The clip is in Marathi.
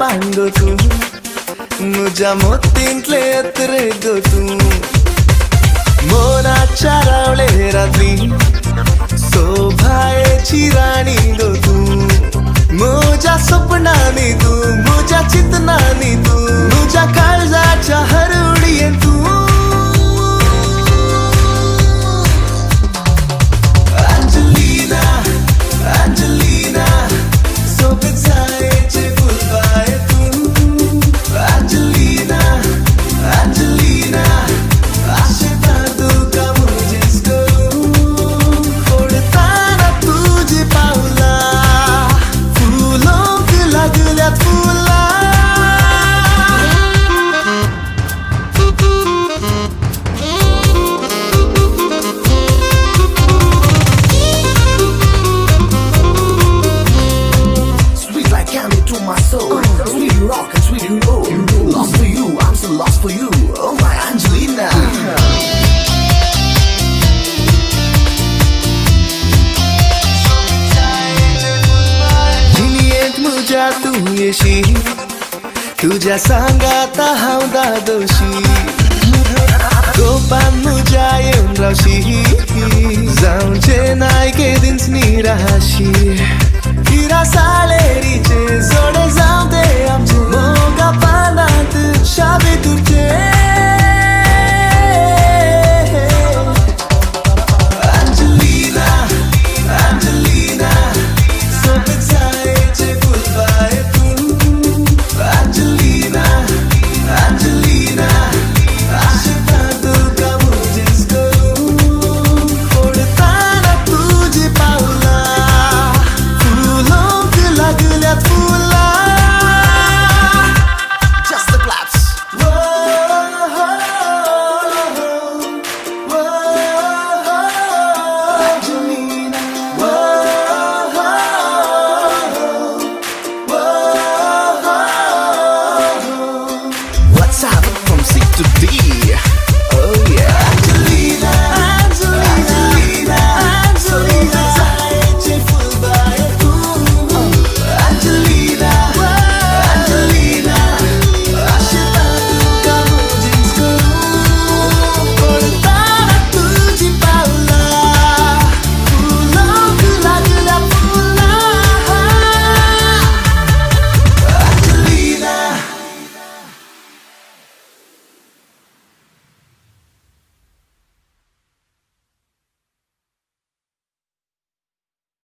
पान गो तू मुझ्या मोतींतले अत्रे गो तू मोनाच्या रावळे रात्री सोभायेची राणी गो तू मुझ्या स्वप्नानी तू मुझ्या चितनानी तू मुझ्या काळजाच्या हरवडीये तू Angelina, Angelina, सोबत जायचे फुलवाय तू Angelina, Angelina, आशीर्वाद का मुझेच करू ओढताना तुझी पावला फुलों की लागल्यात फुला to my soul, sweet rock and sweet roll. Lost for you, I'm so lost for you. Oh my Angelina. जिनियेत मुझ्या तू येशी तुझ्या सांगाता हांव दादोशी गोपान मुझ्या येऊन रावशी जाऊचे नाय केदींच निराशी